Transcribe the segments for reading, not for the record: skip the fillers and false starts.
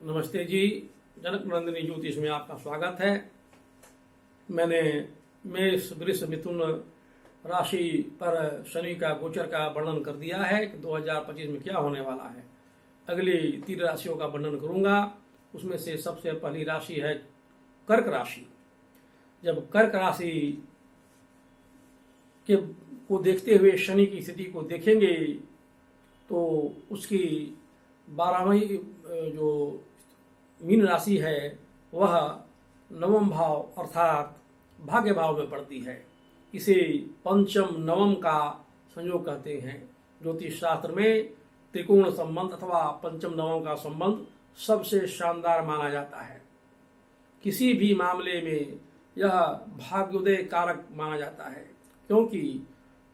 नमस्ते जी। जनक नंदिनी ज्योतिष में आपका स्वागत है। मैंने मेष वृष मिथुन राशि पर शनि का गोचर का वर्णन कर दिया है कि 2025 में क्या होने वाला है। अगली 3 राशियों का वर्णन करूंगा। उसमें से सबसे पहली राशि है कर्क राशि। जब कर्क राशि के को देखते हुए शनि की स्थिति को देखेंगे तो उसकी 12वीं जो मीन राशि है वह नवम भाव अर्थात भाग्य भाव में पड़ती है। इसे पंचम नवम का संयोग कहते हैं। ज्योतिष शास्त्र में त्रिकोण संबंध अथवा पंचम नवम का संबंध सबसे शानदार माना जाता है। किसी भी मामले में यह भाग्योदय कारक माना जाता है, क्योंकि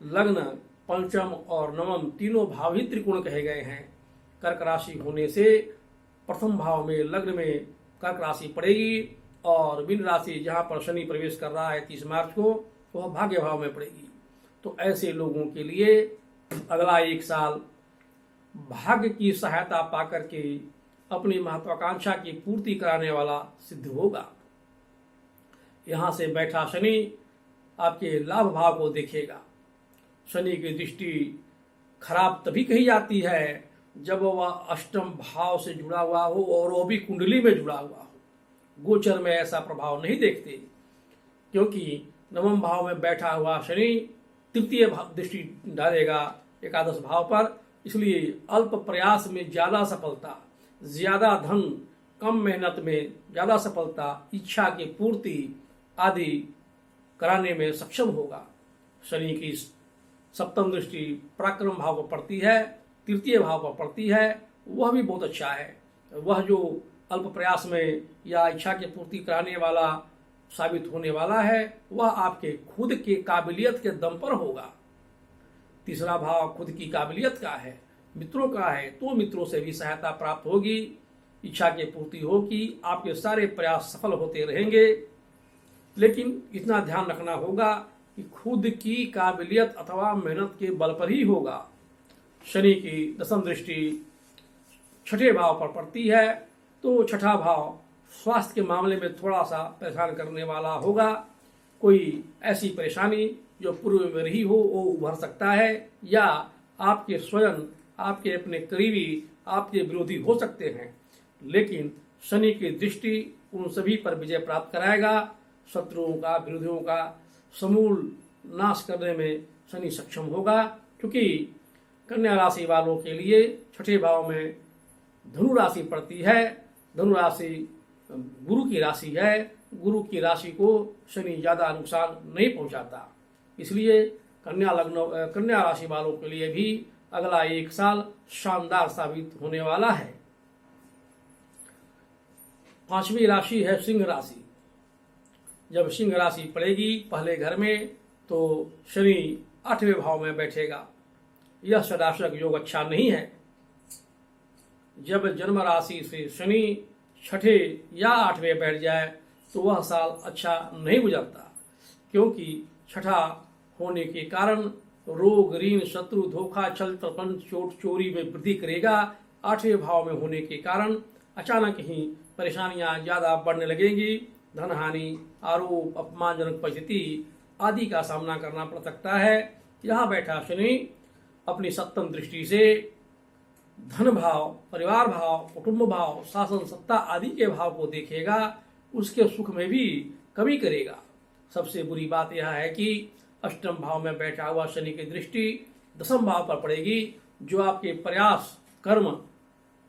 लग्न पंचम और नवम तीनों भाव ही त्रिकोण कहे गए हैं। कर्क राशि होने से प्रथम भाव में लग्न में कर्क राशि पड़ेगी और मीन राशि जहां पर शनि प्रवेश कर रहा है 30 मार्च को, वह भाग्य भाव में पड़ेगी। तो ऐसे लोगों के लिए अगला 1 साल भाग्य की सहायता पाकर के अपनी महत्वाकांक्षा की पूर्ति कराने वाला सिद्ध होगा। यहां से बैठा शनि आपके लाभ भाव को देखेगा। शनि की दृष्टि खराब तभी कही जाती है जब वह अष्टम भाव से जुड़ा हुआ हो और वह भी कुंडली में जुड़ा हुआ हो। गोचर में ऐसा प्रभाव नहीं देखते, क्योंकि नवम भाव में बैठा हुआ शनि तृतीय दृष्टि डालेगा एकादश भाव पर। इसलिए अल्प प्रयास में ज्यादा सफलता, ज्यादा धन कम मेहनत में ज्यादा सफलता, इच्छा की पूर्ति आदि कराने में सक्षम होगा। शनि की सप्तम दृष्टि पराक्रम भाव पर पड़ती है, तृतीय भाव पर पड़ती है, वह भी बहुत अच्छा है। वह जो अल्प प्रयास में या इच्छा की पूर्ति कराने वाला साबित होने वाला है, वह आपके खुद के काबिलियत के दम पर होगा। तीसरा भाव खुद की काबिलियत का है, मित्रों का है, तो मित्रों से भी सहायता प्राप्त होगी, इच्छा की पूर्ति होगी, आपके सारे प्रयास सफल होते रहेंगे। लेकिन इतना ध्यान रखना होगा कि खुद की काबिलियत अथवा मेहनत के बल पर ही होगा। शनि की दसम दृष्टि छठे भाव पर पड़ती है, तो छठा भाव स्वास्थ्य के मामले में थोड़ा सा परेशान करने वाला होगा। कोई ऐसी परेशानी जो पूर्व में रही हो वो उभर सकता है, या आपके स्वयं आपके अपने करीबी आपके विरोधी हो सकते हैं। लेकिन शनि की दृष्टि उन सभी पर विजय प्राप्त कराएगा। शत्रुओं का, विरोधियों का समूल नाश करने में शनि सक्षम होगा। क्योंकि कन्या राशि वालों के लिए छठे भाव में धनु राशि पड़ती है। धनु राशि गुरु की राशि है। गुरु की राशि को शनि ज्यादा नुकसान नहीं पहुंचाता। इसलिए कन्या राशि वालों के लिए भी अगला 1 साल शानदार साबित होने वाला है। 5वीं राशि है सिंह राशि। जब सिंह राशि पड़ेगी पहले घर में, तो शनि 8वें भाव में बैठेगा। यह षडाष्टक योग अच्छा नहीं है। जब जन्म राशि से शनि 6ठे या 8वें बैठ जाए तो वह साल अच्छा नहीं गुजरता, क्योंकि 6ठा होने के कारण रोग, ऋण, शत्रु, धोखा, छल, प्रपंच, चोट, चोरी में वृद्धि करेगा। 8वें भाव में होने के कारण अचानक ही परेशानियां ज्यादा बढ़ने लगेंगी। धन हानि, आरोप, अपमानजनक परिस्थिति आदि का सामना करना पड़ सकता है। यहाँ बैठा शनि अपनी सप्तम दृष्टि से धन भाव, परिवार भाव, कुटुंब भाव, शासन सत्ता आदि के भाव को देखेगा। उसके सुख में भी कमी करेगा। सबसे बुरी बात यह है कि अष्टम भाव में बैठा हुआ शनि की दृष्टि दसम भाव पर पड़ेगी, जो आपके प्रयास, कर्म,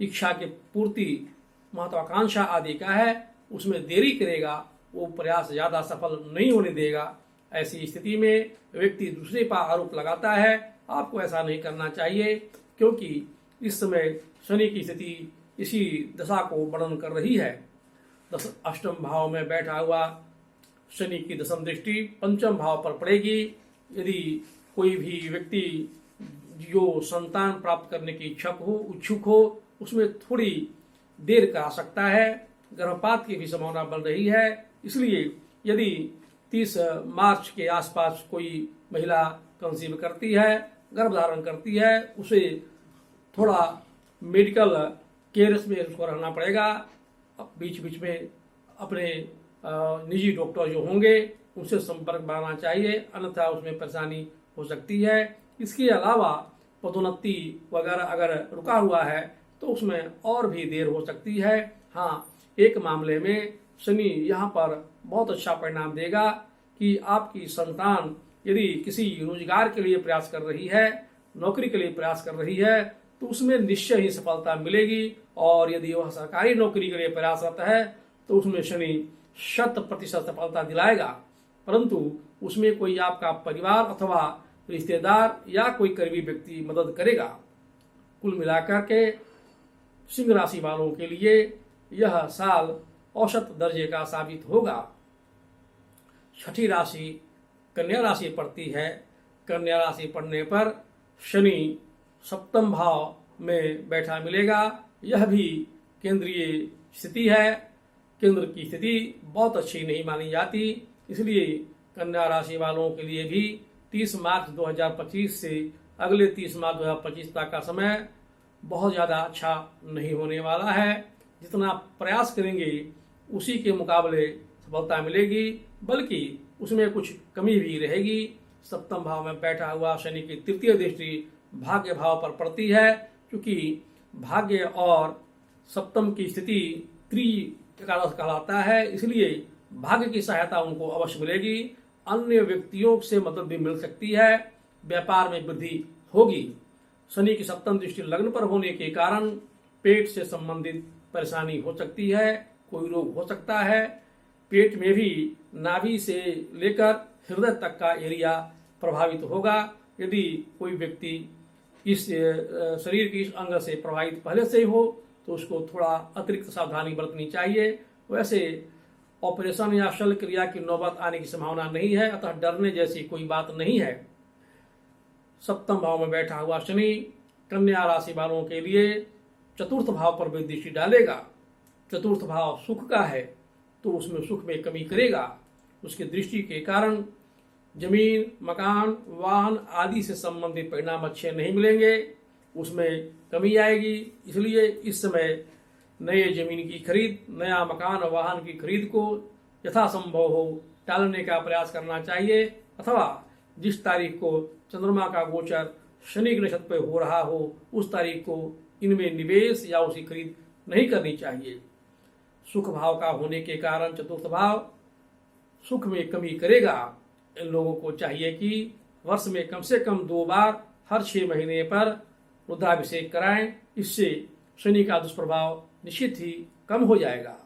इच्छा की पूर्ति, महत्वाकांक्षा आदि का है, उसमें देरी करेगा। वो प्रयास ज्यादा सफल नहीं होने देगा। ऐसी स्थिति में व्यक्ति दूसरे पर आरोप लगाता है। आपको ऐसा नहीं करना चाहिए, क्योंकि इस समय शनि की स्थिति इसी दशा को वर्णन कर रही है। अष्टम भाव में बैठा हुआ शनि की दसम दृष्टि पंचम भाव पर पड़ेगी। यदि कोई भी व्यक्ति जो संतान प्राप्त करने की इच्छुक हो, उसमें थोड़ी देर करा सकता है। गर्भपात की भी संभावना बन रही है। इसलिए यदि 30 मार्च के आसपास कोई महिला कंसीव करती है, गर्भ धारण करती है, उसे थोड़ा मेडिकल केयर्स में उसको रहना पड़ेगा। बीच बीच में अपने निजी डॉक्टर जो होंगे उनसे संपर्क बनाना चाहिए, अन्यथा उसमें परेशानी हो सकती है। इसके अलावा पदोन्नति वगैरह अगर रुका हुआ है तो उसमें और भी देर हो सकती है। हाँ, एक मामले में शनि यहाँ पर बहुत अच्छा परिणाम देगा कि आपकी संतान यदि किसी रोजगार के लिए प्रयास कर रही है, नौकरी के लिए प्रयास कर रही है, तो उसमें निश्चय ही सफलता मिलेगी। और यदि वह सरकारी नौकरी के लिए प्रयासरत है तो उसमें शनि 100% सफलता दिलाएगा। परंतु उसमें कोई आपका परिवार अथवा रिश्तेदार या कोई करीबी व्यक्ति मदद करेगा। कुल मिलाकर के सिंह राशि वालों के लिए यह साल औसत दर्जे का साबित होगा। छठी राशि कन्या राशि पड़ती है। कन्या राशि पड़ने पर शनि सप्तम भाव में बैठा मिलेगा। यह भी केंद्रीय स्थिति है। केंद्र की स्थिति बहुत अच्छी नहीं मानी जाती, इसलिए कन्या राशि वालों के लिए भी 30 मार्च 2025 से अगले 30 मार्च 2025 तक का समय बहुत ज़्यादा अच्छा नहीं होने वाला है। जितना प्रयास करेंगे उसी के मुकाबले सफलता मिलेगी, बल्कि उसमें कुछ कमी भी रहेगी। सप्तम भाव में बैठा हुआ शनि की तृतीय दृष्टि भाग्य भाव पर पड़ती है, क्योंकि भाग्य और सप्तम की स्थिति एकादश कहलाता है, इसलिए भाग्य की सहायता उनको अवश्य मिलेगी। अन्य व्यक्तियों से मदद भी मिल सकती है। व्यापार में वृद्धि होगी। शनि की सप्तम दृष्टि लग्न पर होने के कारण पेट से संबंधित परेशानी हो सकती है, कोई रोग हो सकता है। पेट में भी नाभि से लेकर हृदय तक का एरिया प्रभावित होगा। यदि कोई व्यक्ति इस शरीर के इस अंग से प्रभावित पहले से ही हो तो उसको थोड़ा अतिरिक्त सावधानी बरतनी चाहिए। वैसे ऑपरेशन या शल्य क्रिया की नौबत आने की संभावना नहीं है, अतः डरने जैसी कोई बात नहीं है। सप्तम भाव में बैठा हुआ शनि कन्या राशि वालों के लिए चतुर्थ भाव पर भी दृष्टि डालेगा। चतुर्थ भाव सुख का है तो उसमें सुख में कमी करेगा। उसकी दृष्टि के कारण जमीन, मकान, वाहन आदि से संबंधित परिणाम अच्छे नहीं मिलेंगे, उसमें कमी आएगी। इसलिए इस समय नए जमीन की खरीद, नया मकान और वाहन की खरीद को यथासंभव हो टालने का प्रयास करना चाहिए, अथवा जिस तारीख को चंद्रमा का गोचर शनि के नक्षत्र पर हो रहा हो उस तारीख को इनमें निवेश या उसकी खरीद नहीं करनी चाहिए। सुख भाव का होने के कारण चतुर्थ भाव सुख में कमी करेगा। इन लोगों को चाहिए कि वर्ष में कम से कम 2 बार हर 6 महीने पर रुद्राभिषेक कराएं। इससे शनि का दुष्प्रभाव निश्चित ही कम हो जाएगा।